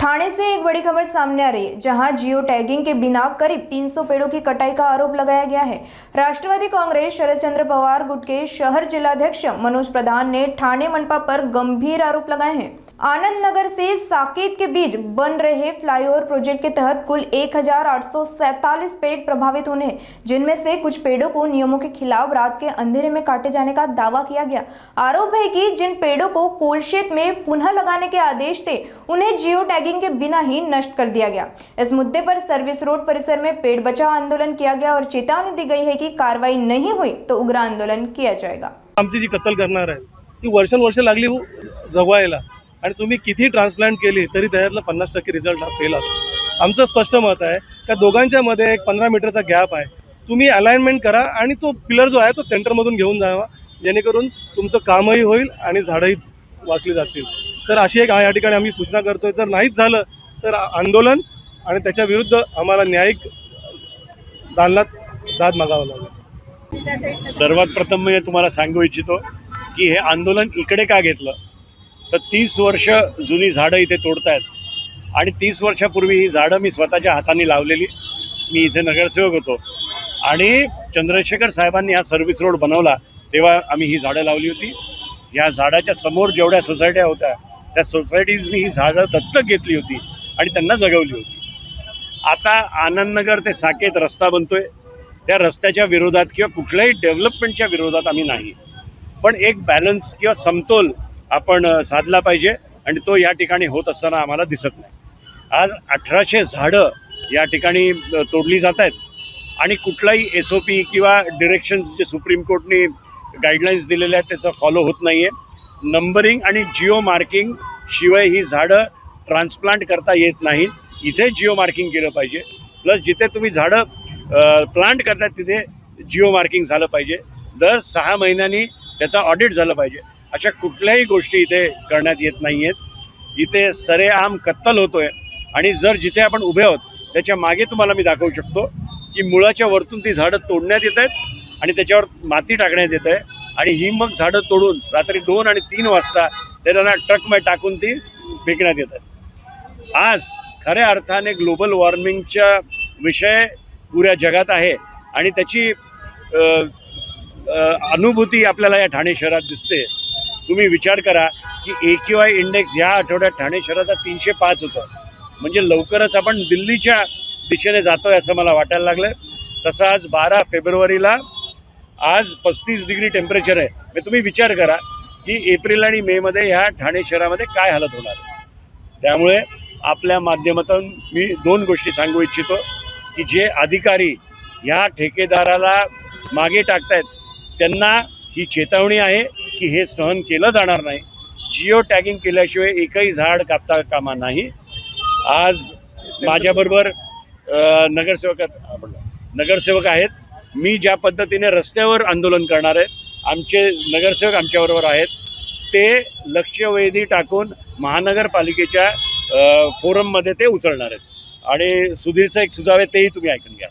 ठाणे से एक बड़ी खबर सामने आ रही है, जहां जियो टैगिंग के बिना करीब 300 पेड़ों की कटाई का आरोप लगाया गया है। राष्ट्रवादी कांग्रेस शरद चंद्र पवार गुट के शहर जिलाध्यक्ष मनोज प्रधान ने ठाणे मनपा पर गंभीर आरोप लगाए हैं। आनंद नगर से साकेत के बीच बन रहे फ्लाईओवर प्रोजेक्ट के तहत कुल 1847 पेड़ प्रभावित होने हैं, जिनमें से कुछ पेड़ों को नियमों के खिलाफ रात के अंधेरे में काटे जाने का दावा किया गया। आरोप है कि जिन पेड़ों को कोलशेत में पुनः लगाने के आदेश थे, उन्हें जियो टैगिंग के बिना ही नष्ट कर दिया गया। इस मुद्दे पर सर्विस रोड परिसर में पेड़ बचाओ आंदोलन किया गया और चेतावनी दी गई है कि कार्रवाई नहीं हुई तो उग्र आंदोलन किया जाएगा। आमची जी कत्तल करणार आहे ती वर्षानुवर्ष लागली जगवायला, आणि तुम्ही किती ट्रान्सप्लांट केली तरी त्यातला 50% रिझल्ट हा फेल असतो। आमचं स्पष्ट मत आहे की दोघांच्या मध्ये एक 15 मीटरचा गॅप आहे, तुम्ही अलाइनमेंट करा आणि तो पिलर जो आहे तो सेंटरमधून घेऊन जावा, जेणेकरून तुमचं कामही होईल आणि झाडंही वाचली जातील। तर अशी एक या ठिकाणी आम्ही सूचना करतोय, जर नाहीच झालं तर आंदोलन आणि त्याच्या विरुद्ध आम्हाला न्यायिक दाद मागावं लागेल। सर्वात प्रथम मी तुम्हाला सांगू इच्छितो की हे आंदोलन इकडे का घेतलं तर 30 वर्ष जुनी झाडं इथे तोडतायत आणि 30 वर्षापूर्वी ही झाडं मी स्वतःच्या हाताने लावलेली। मी इथे नगरसेवक होतो आणि चंद्रशेखर साहेबांनी हा सर्व्हिस रोड बनवला तेव्हा आम्ही ही झाडं लावली होती। या झाडाच्या समोर जेवढ्या सोसायट्या होत्या त्या सोसायटीजनी ही झाडं दत्तक घेतली होती आणि त्यांना जगवली होती। आता आनंदनगर ते साकेत रस्ता बनतोय, त्या रस्त्याच्या विरोधात किंवा कुठल्याही डेव्हलपमेंटच्या विरोधात आम्ही नाही, पण एक बॅलन्स किंवा समतोल आपण साधला पाहिजे आणि तो या ठिकाणी होत असताना आम्हाला दिसत नाही। आज 1800 झाडं या ठिकाणी तोडली जात आहेत आणि कुठलाही SOP किंवा डिरेक्शन्स जे सुप्रीम कोर्टने गाईडलाईन्स दिलेल्या आहेत त्याचा फॉलो होत नाही आहे। नंबरिंग आणि जिओ मार्किंग शिवाय ही झाडं ट्रान्सप्लांट करता येत नाहीत। इथे जिओ मार्किंग केलं पाहिजे, प्लस जिथे तुम्ही झाडं प्लांट करतात तिथे जिओ मार्किंग झालं पाहिजे। दर 6 महिन्यांनी त्याचा ऑडिट झालं पाहिजे। अशा कुठल्याही गोष्टी इथे करण्यात येत नाही आहेत। इथे सरेआम कत्तल होतोय आणि जर जिथे आपण उभे आहोत त्याच्या मागे तुम्हाला मी दाखवू शकतो की मुळाच्या वरतून ती झाडं तोडण्यात येत आहेत आणि त्याच्यावर माती टाकण्यात येत आहे आणि ही मग झाडं तोडून रात्री 2 आणि 3 वाजता त्यांना ट्रकमध्ये टाकून ती फेकण्यात येत आहेत। आज खऱ्या अर्थाने ग्लोबल वॉर्मिंगचा विषय पुऱ्या जगात आहे आणि त्याची अनुभूती आपल्याला या ठाणे शहरात दिसते। तुम्ही विचार करा की AQI इंडेक्स ह्या आठवड्यात ठाणे शहराचा 305 होतं, म्हणजे लवकरच आपण दिल्लीच्या दिशेने जातोय असं मला वाटायला लागलं। तसं आज 12 फेब्रुवारीला आज 35 डिग्री टेम्परेचर आहे। म्हणजे तुम्ही विचार करा की एप्रिल आणि मेमध्ये ह्या ठाणे शहरामध्ये काय हालत होणार आहे। त्यामुळे आपल्या माध्यमातून मी 2 गोष्टी सांगू इच्छितो की जे अधिकारी ह्या ठेकेदाराला मागे टाकतायत त्यांना ही चेतावणी आहे की हे सहन केलं जाणार नाही। जिओ टॅगिंग केल्याशिवाय एकही झाड कापता कामा नाही। आज माझ्याबरोबर नगरसेवक आहेत। मी ज्या पद्धतीने रस्त्यावर आंदोलन करणार आहे, आमचे नगरसेवक आमच्याबरोबर आहेत, ते लक्षवेधी टाकून महानगरपालिकेच्या फोरममध्ये ते उचलणार आहेत आणि सुधीरचा एक सुझाव आहे तेही तुम्ही ऐकून घ्या।